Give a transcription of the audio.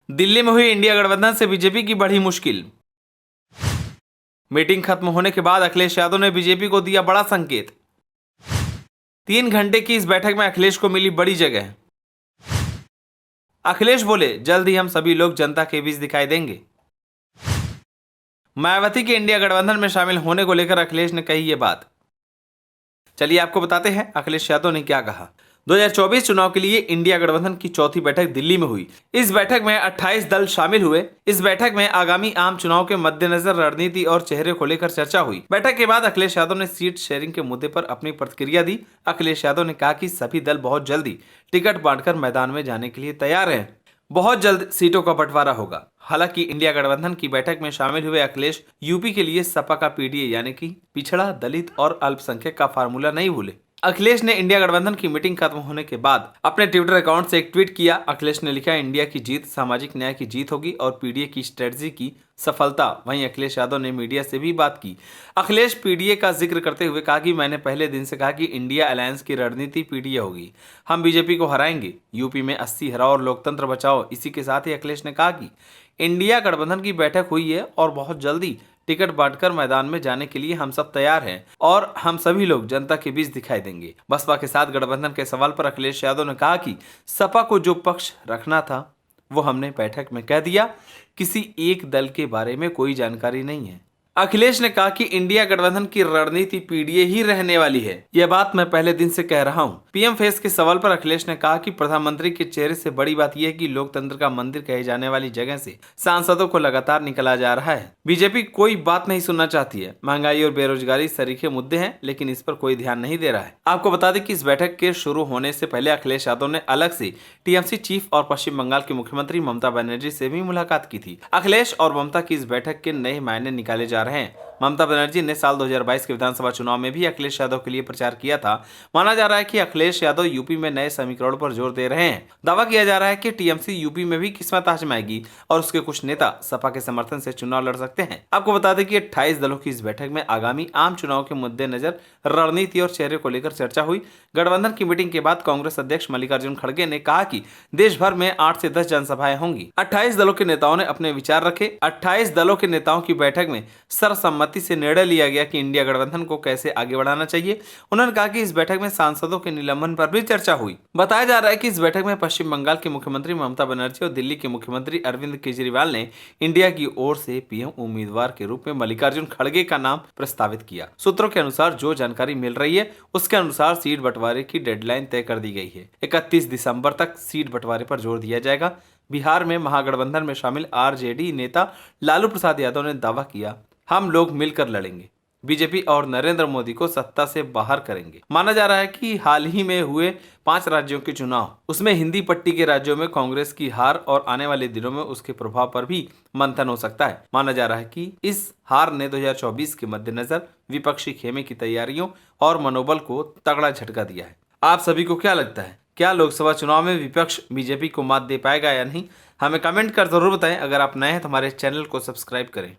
दिल्ली में हुई इंडिया गठबंधन से बीजेपी की बढ़ी मुश्किल। मीटिंग खत्म होने के बाद अखिलेश यादव ने बीजेपी को दिया बड़ा संकेत। 3 घंटे की इस बैठक में अखिलेश को मिली बड़ी जगह। अखिलेश बोले, जल्द ही हम सभी लोग जनता के बीच दिखाई देंगे। मायावती के इंडिया गठबंधन में शामिल होने को लेकर अखिलेश ने कही ये बात। चलिए आपको बताते हैं अखिलेश यादव ने क्या कहा। 2024 चुनाव के लिए इंडिया गठबंधन की चौथी बैठक दिल्ली में हुई। इस बैठक में 28 दल शामिल हुए। इस बैठक में आगामी आम चुनाव के मद्देनजर रणनीति और चेहरे को लेकर चर्चा हुई। बैठक के बाद अखिलेश यादव ने सीट शेयरिंग के मुद्दे पर अपनी प्रतिक्रिया दी। अखिलेश यादव ने कहा कि सभी दल बहुत जल्दी टिकट बांटकर मैदान में जाने के लिए तैयार हैं। बहुत जल्द सीटों का बंटवारा होगा। हालांकि इंडिया गठबंधन की बैठक में शामिल हुए अखिलेश यूपी के लिए सपा का पीडीए यानी कि पिछड़ा, दलित और अल्पसंख्यक का फार्मूला नहीं भूले। अखिलेश ने इंडिया गठबंधन की मीटिंग खत्म होने के बाद अपने ट्विटर अकाउंट से एक ट्वीट किया। अखिलेश ने लिखा, इंडिया की जीत सामाजिक न्याय की जीत होगी और पीडीए की स्ट्रेटजी की सफलता। वहीं अखिलेश यादव ने मीडिया से भी बात की। अखिलेश पीडीए का जिक्र करते हुए कहा कि मैंने पहले दिन से कहा कि इंडिया अलायंस की रणनीति पीडीए होगी। हम बीजेपी को हराएंगे। यूपी में 80 हराओ और लोकतंत्र बचाओ। इसी के साथ ही अखिलेश ने कहा कि इंडिया गठबंधन की बैठक हुई है और बहुत जल्दी टिकट बांटकर मैदान में जाने के लिए हम सब तैयार हैं और हम सभी लोग जनता के बीच दिखाई देंगे। बसपा के साथ गठबंधन के सवाल पर अखिलेश यादव ने कहा कि सपा को जो पक्ष रखना था वो हमने बैठक में कह दिया। किसी एक दल के बारे में कोई जानकारी नहीं है। अखिलेश ने कहा कि इंडिया गठबंधन की रणनीति पीडीए ही रहने वाली है। यह बात मैं पहले दिन से कह रहा हूं। पीएम फेस के सवाल पर अखिलेश ने कहा कि प्रधानमंत्री के चेहरे से बड़ी बात यह है कि लोकतंत्र का मंदिर कहे जाने वाली जगह से सांसदों को लगातार निकला जा रहा है। बीजेपी कोई बात नहीं सुनना चाहती है। महंगाई और बेरोजगारी सरीखे मुद्दे हैं, लेकिन इस पर कोई ध्यान नहीं दे रहा है। आपको बता दें कि इस बैठक के शुरू होने से पहले अखिलेश यादव ने अलग से टीएमसी चीफ और पश्चिम बंगाल की मुख्यमंत्री ममता बनर्जी से भी मुलाकात की थी। अखिलेश और ममता की इस बैठक के नए मायने निकाले जा रहे हैं। ममता बनर्जी ने साल 2022 के विधानसभा चुनाव में भी अखिलेश यादव के लिए प्रचार किया था। माना जा रहा है कि अखिलेश यादव यूपी में नए समीकरण पर जोर दे रहे हैं। दावा किया जा रहा है कि टीएमसी यूपी में भी किस्मत आजमाएगी और उसके कुछ नेता सपा के समर्थन से चुनाव लड़ सकते हैं। आपको बता दें कि 28 दलों की इस बैठक में आगामी आम चुनाव के मद्देनजर रणनीति और चेहरे को लेकर चर्चा हुई। गठबंधन की मीटिंग के बाद कांग्रेस अध्यक्ष मल्लिकार्जुन खड़गे ने कहा कि देश भर में 8 से 10 जनसभाएं होंगी। 28 दलों के नेताओं ने अपने विचार रखे। 28 दलों के नेताओं की बैठक में सर्वसम्मति से निर्णय लिया गया कि इंडिया गठबंधन को कैसे आगे बढ़ाना चाहिए। उन्होंने कहा कि इस बैठक में सांसदों के निलंबन पर भी चर्चा हुई। बताया जा रहा है कि इस बैठक में पश्चिम बंगाल की मुख्यमंत्री ममता बनर्जी और दिल्ली के मुख्यमंत्री अरविंद केजरीवाल ने इंडिया की ओर से पीएम उम्मीदवार के रूप में मल्लिकार्जुन खड़गे का नाम प्रस्तावित किया। सूत्रों के अनुसार जो जानकारी मिल रही है उसके अनुसार सीट बंटवारे की डेडलाइन तय कर दी गई है। 31 दिसंबर तक सीट बंटवारे पर जोर दिया जाएगा। बिहार में महागठबंधन में शामिल आरजेडी नेता लालू प्रसाद यादव ने दावा किया, हम लोग मिलकर लड़ेंगे, बीजेपी और नरेंद्र मोदी को सत्ता से बाहर करेंगे। माना जा रहा है कि हाल ही में हुए 5 राज्यों के चुनाव, उसमें हिंदी पट्टी के राज्यों में कांग्रेस की हार और आने वाले दिनों में उसके प्रभाव पर भी मंथन हो सकता है। माना जा रहा है कि इस हार ने 2024 के मद्देनजर विपक्षी खेमे की तैयारियों और मनोबल को तगड़ा झटका दिया है। आप सभी को क्या लगता है, क्या लोकसभा चुनाव में विपक्ष बीजेपी को मात दे पाएगा या नहीं? हमें कमेंट कर जरूर बताएं। अगर आप नए हैं तो हमारे चैनल को सब्सक्राइब करें।